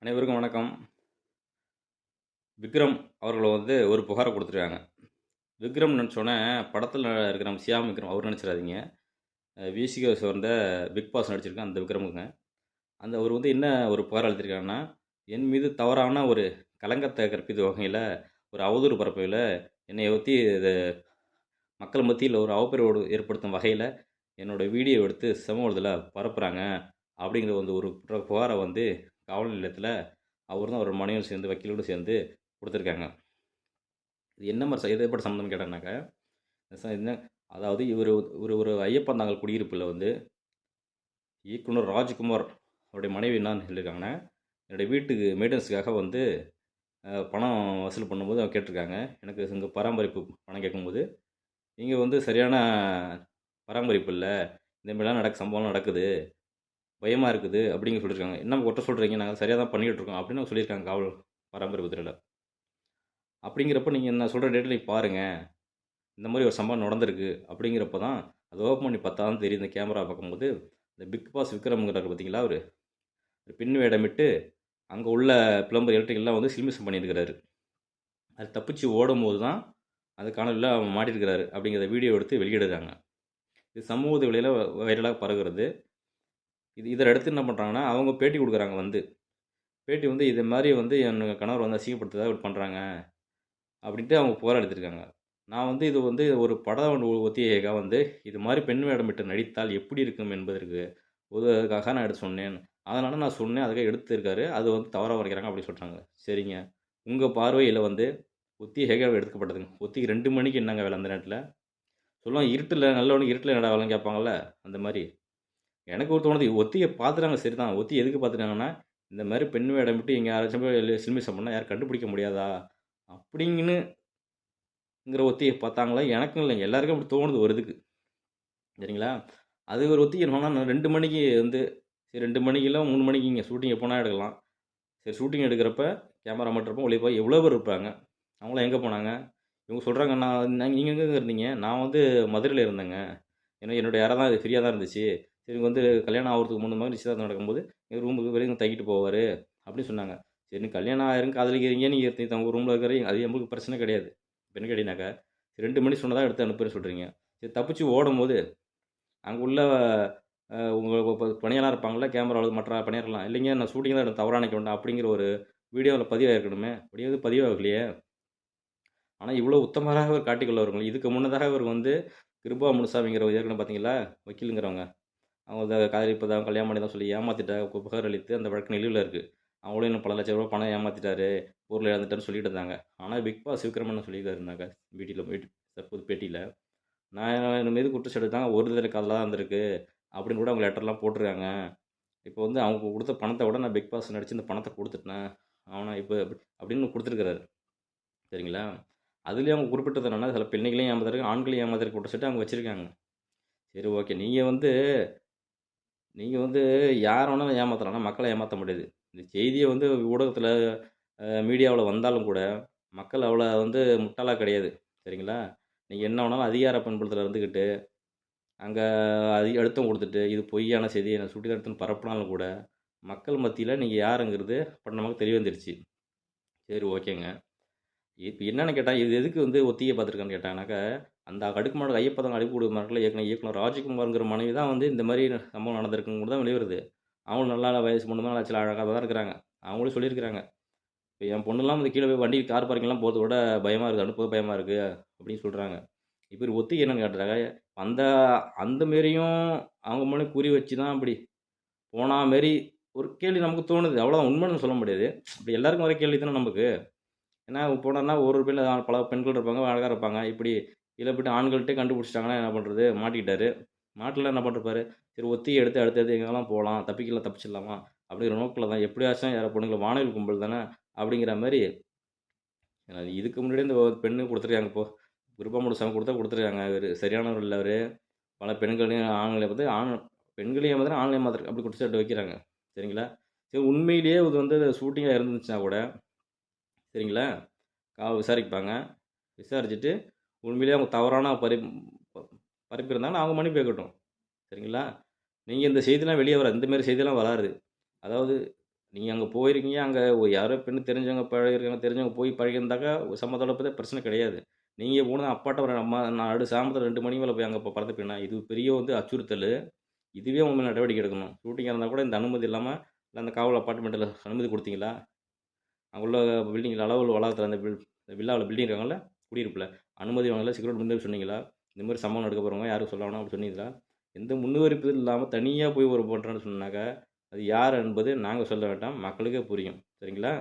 அனைவருக்கும் வணக்கம். விக்ரம் அவர்கள் ஒரு புகார குடுத்துருக்காங்க. விக்ரம் நடிச்சோனே படத்துல இருக்கிற நம்ம சியான் விக்ரம் அவர் நெனச்சிராதீங்க. விசிக சார்ந்த பிக் பாஸ் நடிச்சிருக்க அந்த விக்ரமுங்க. அந்த அவர் என்ன ஒரு புகார் அளித்திருக்காருன்னா, என் மீது தவறான ஒரு களங்கத்த கற்பிக்கும் வகையில, ஒரு அவதூறு பரப்பையில என்னைய பத்தி மக்கள் மத்தியில ஒரு அவப்பெயர் ஏற்படுத்தும் வகையில, என்னோட வீடியோ எடுத்து சமூக வலைதளத்துல பரப்புறாங்க. அப்படிங்கிற ஒரு புகார காவல் நிலையத்தில அவரும் அவரோட மனைவியும் சேர்ந்து வக்கீலோடு சேர்ந்து குடுத்துருக்காங்க. இது என்ன மாரி இது எப்படி சம்மந்தம்னு கேட்டேன்னாக்கா, என்ன அதாவது இவரு ஒரு ஒரு ஐயப்பந்தாங்கல் குடியிருப்புல இயக்குனர் ராஜ்குமார் அவருடைய மனைவி என்னான்னு சொல்லியிருக்காங்கன்னா, என்னுடைய வீட்டுக்கு மெயின்டனன்ஸ்க்காக பணம் வசூல் பண்ணும்போது அவங்க கேட்டிருக்காங்க. எனக்கு இங்க பராமரிப்பு பணம் கேட்கும்போது, "நீங்க சரியான பராமரிப்பு இல்ல. இந்த மாரிலாம் சம்பவம்லாம் நடக்குது. பயமா இருக்குது." அப்படிங்க சொல்லியிருக்காங்க. "என்ன ஒட்ட சொல்றீங்க? நாங்க சரியா தான் பண்ணிக்கிட்டு இருக்கோம்." அப்படின்னு சொல்லியிருக்காங்க காவல் பராமரிப்பு துறையில. அப்படிங்கிறப்ப நீங்க நான் சொல்ற டேட்ல பாருங்க. இந்த மாதிரி ஒரு சம்பவம் நடந்திருக்கு அப்படிங்கிறப்ப தான் அதை ஓப்பன் பண்ணி பார்த்தா தான் தெரியும். இந்த கேமரா பார்க்கும்போது இந்த பிக் பாஸ் விக்ரம்ங்கிறாரு பார்த்தீங்களா அவர் பின் வேடமிட்டு அங்கே உள்ள பிளம்பர் எலக்ட்ரிக்கெல்லாம் சில்மிஷம் பண்ணியிருக்கிறாரு. அது தப்பிச்சு ஓடும்போது தான் அந்த காணொலியில் அவன் மாட்டியிருக்கிறாரு அப்படிங்கிற வீடியோ எடுத்து வெளியிடுறாங்க. இது சமூக விலையில் வைரலாக பரவுகிறது. இதை அடுத்து என்ன பண்ணுறாங்கன்னா அவங்க பேட்டி கொடுக்குறாங்க. பேட்டி இது மாதிரி என் கணவர் அசிங்கப்படுத்துறதா இப்படி பண்ணுறாங்க அப்படின்ட்டு அவங்க புகார் அளித்திருக்காங்க. நான் இது ஒரு படம் ஒத்திகைக்காக இது மாதிரி பெண் வேடமிட்டு நடித்தால் எப்படி இருக்கும் என்பதற்கு உதவுவதற்காக நான் எடுத்து சொன்னேன். அதனால நான் சொன்னேன். அதுக்காக எடுத்திருக்காரு. அது தவறா உரைக்கிறாங்க அப்படி சொல்றாங்க. சரிங்க. உங்க பார்வையில ஒத்திகைக்காக எடுக்கப்பட்டதுங்க. ஒத்திகை 2 மணிக்கு என்னங்க வேலை அந்த நேரத்தில? சொல்லுவாங்க இருட்டுல நல்லவனுக்கு இருட்டுல என்னடா வேலைன்னு கேட்பாங்கல்ல, அந்த மாரி. எனக்கு தோணுது ஒத்திகை பார்த்துட்டாங்க சரிதான். ஒத்திகை எதுக்கு பார்த்துட்டாங்கன்னா, இந்த மாரி பெண் வேடமிட்டு எங்க யாராச்சும் போய் சில்மிஷம் பண்ணா யாரும் கண்டுபிடிக்க முடியாதா? அப்படிங்கன்னு ஒத்திகை பார்த்தாங்களா? எனக்கும் இல்லைங்க. எல்லாருக்கும் அப்படி தோணுது ஒரு இதுக்கு. சரிங்களா? அது ஒரு ஒத்திகை என்னன்னா, நான் 2 மணிக்கு சரி 2 மணிக்கு இல்ல 3 மணிக்கு இங்க ஷூட்டிங் எப்போனா எடுக்கலாம். சரி ஷூட்டிங் எடுக்கிறப்ப கேமரா மட்டும் இருப்போம். வெளிய போய் எவ்வளோ பேர் இருப்பாங்க? அவங்களாம் எங்க போனாங்க? இவங்க சொல்றாங்க, நீங்க எங்கங்க இருந்தீங்க? நான் மதுரையில இருந்தேங்க. ஏன்னா என்னுடைய அறை தான் ஃப்ரீயா தான் இருந்துச்சு. சரி கல்யாணம் ஆகுறதுக்கு முன்ன நிச்சயதார்த்தம் நடக்கும்போது, எங்க ரூமுக்கு வெளிய தங்கிட்டு போவாரு அப்படின்னு சொன்னாங்க. சரி கல்யாணம் ஆயிரும் காதலிக்கிறீங்க. நீங்க உங்க ரூம்ல இருக்கிறீங்க. அது நம்மளுக்கு பிரச்சனை கிடையாது. இப்ப என்ன கேட்டீங்கன்னாக்கா, 2 மணி சொன்னதா எடுத்து அனுப்புறேன்னு சொல்றீங்க. சரி தப்பிச்சு ஓடும்போது, அங்க உள்ள உங்க பணியாளர் இருப்பாங்கல்ல, கேமரால மற்ற பணியாளர்லாம், இல்லைங்க நான் ஷூட்டிங் தான் எடுத்தேன் தவறா நினைக்க வேண்டாம் அப்படிங்கிற ஒரு வீடியோல பதிவாயிருக்கணுமே. அப்படி எதுவும் பதிவாகலையே. ஆனா இவ்வளோ உத்தமராக அவர் காட்டிக்கொள்வார்கள். இதுக்கு முன்னதாக அவர் கிருபா முனுசாமிங்கிறவர் ஏற்கனவே பார்த்தீங்களா, வக்கீலுங்கிறவங்க. அவங்க காதலிப்பதா கல்யாணம் பண்ணி தான் சொல்லி ஏமாத்திட்டாங்க. புகார் அளித்து அந்த வழக்கு நிலுவையில இருக்கு. அவங்களும் இன்னும் பல லட்சம் ரூபாய் பணம் ஏமாத்திட்டாரு, பொருள் இழந்துட்டாருன்னு சொல்லிட்டு இருந்தாங்க. ஆனா பிக் பாஸ் விக்ரமன் சொல்லியிருந்தாங்க தற்போது பேட்டியில. நான் என் மீது குற்றச்சாட்டு தான் ஒரு தடவை காதலா தான் இருந்திருக்கு அப்படின்னு கூட அவங்க லெட்டர்லாம் போட்டிருக்காங்க. இப்போ அவங்க குடுத்த பணத்த விட நான் பிக் பாஸ் நடிச்சு இந்த பணத்த குடுத்துட்டேன். ஆனா இப்ப அப்படின்னு குடுத்துருக்காரு. சரிங்களா? அதுலயும் அவங்க குறிப்பிட்டது என்னன்னா, சில பெண்ணைகளையும் ஏமாத்துறதுக்கு, ஆண்களையும் ஏமாத்துறதுக்கு குற்றச்சாட்டு அவங்க வச்சிருக்காங்க. சரி ஓகே. நீங்க யார வேணாலும் ஏமாத்தலாம். ஆனா மக்கள ஏமாத்த முடியாது. இந்த செய்திய ஊடகத்துல மீடியாவுல வந்தாலும் கூட, மக்கள் அவ்வளோ முட்டாளா கிடையாது. சரிங்களா? நீங்க என்ன வேணாலும் அதிகார பண்புலத்துல இருந்துகிட்டு, அங்க அதிக அழுத்தம் குடுத்துட்டு, இது பொய்யான செய்தி நான் சுட்டித்தடுத்துன்னு பரப்புனாலும் கூட, மக்கள் மத்தியில நீங்க யாருங்கிறது அப்ப நமக்கு தெரிய வந்துருச்சு. சரி ஓகேங்க. இப்ப என்னன்னு கேட்டா, இது எதுக்கு ஒத்திகை பார்த்துருக்கான்னு கேட்டாங்கனாக்கா, அந்த அடுக்குமாடி ஐயப்பன் அடிக்கூடு மரத்தில இயக்குனர் ராஜ்குமார்ங்கிற மனைவி தான் இந்த மாரி சம்பவம் நடந்திருக்குங்கிறது தான் வெளிய வருது. அவங்களும் நல்லா வயசு பொண்ணு தான் ஆச்சுல அழகா தான் இருக்கிறாங்க. அவங்களும் சொல்லியிருக்கிறாங்க. இப்ப என் பொண்ணுலாம் கீழ போய் வண்டி கார் பார்க்கிங்லாம் போறத விட பயமா இருக்குது. அனுப்பவே பயமா இருக்கு அப்படின்னு சொல்றாங்க. இப்ப ஒரு ஒத்திகை என்னன்னு கேட்டாக்கா, அந்த அந்த மாரியும் அவங்க மேல குறி வச்சு தான் அப்படி போனா மாரி ஒரு கேள்வி நமக்கு தோணுது. அவ்வளோதான் உண்மைன்னு சொல்ல முடியாது. இப்ப எல்லாருக்கும் வர கேள்வி தானே நமக்கு. ஏன்னா போனோம்னா ஒரு பெண் பல பெண்கள் இருப்பாங்க, அழகா இருப்பாங்க. இப்படி இதில போய்ட்டு ஆண்கள்ட்டயே கண்டுபிடிச்சிட்டாங்கன்னா என்ன பண்றது? மாட்டிக்கிட்டாரு. மாட்டலனா என்ன பண்ணிருப்பாரு? சரி ஒத்திகை எடுத்து அடுத்தடுத்து எங்கெல்லாம் போலாம், தப்பிச்சிடலாமா? அப்படிங்கிற நோக்குல தான் எப்படியாச்சும் யாரோ பொண்ணுங்கள வானவில் கும்பல் தானே அப்படிங்கிற மாரி இதுக்கு முன்னாடியே இந்த பெண்ணு குடுத்துருக்காங்க இப்போ. விருப்பமுள்ள சம் குடுத்தா குடுத்துருக்காங்க. இவரு சரியானவர் இல்ல அவரு. பல பெண்களையும் ஆண்கள பெண்களையும் ஏமாத்துறாரு, ஆண்களையும் ஏமாத்துறாரு. அப்படி குற்றச்சாட்டு வைக்கிறாங்க. சரிங்களா? சரி உண்மையிலேயே இது ஷூட்டிங்கா இருந்துச்சுன்னா கூட சரிங்களா? விசாரிப்பாங்க. விசாரிச்சுட்டு, உண்மையிலேயே அவங்க தவறான பரப்பி இருந்தாங்கன்னா, அவங்க மன்னிப்பு கேட்கட்டும். சரிங்களா? நீங்க இந்த செய்திலாம் வெளிய வராது. இந்த மாரி செய்திலாம் வராது. அதாவது நீங்கள் அங்கே போயிருக்கீங்க, அங்கே யாரோ பெண்ணு தெரிஞ்சவங்க பழகிருக்காங்க, தெரிஞ்சவங்க போய் பழகியிருந்தாக்கா சம்மந்தத்தோட பத்தி பிரச்சனை கிடையாது. நீங்க போனது அப்பாட்ட ஒரு அம்மா நான் நடு சாயந்தரம் 2 மணி மேல போய் அங்க படுத்துப்பேனா, இது பெரிய வந்து அச்சுறுத்தலு. இதுவே உங்க மேல நடவடிக்கை எடுக்கணும். ஷூட்டிங்கா இருந்தா கூட இந்த அனுமதி இல்லாம, இல்ல அந்த காவல் அபார்ட்மெண்ட்ல அனுமதி குடுத்தீங்களா? அங்க உள்ள பில்டிங்ல அளவுல வளாகத்துல அந்த வில்லாவுல பில்டிங் இருக்காங்கல்ல, குடியிருப்புல. அனுமதி வாங்கல, செக்யூரிட்டி முன்னாடி சொன்னீங்களா? இந்த மாரி சம்பவம் நடக்க போறவங்க யாருக்கும் சொல்ல வேணாம் அப்படி சொன்னீங்களா? எந்த முன்னுவரிப்பு இல்லாம தனியா போய் ஒரு பண்றேன்னு சொன்னாக்கா, அது யார் என்பது நாங்க சொல்ல வேண்டாம். மக்களுக்கே புரியும். சரிங்களா?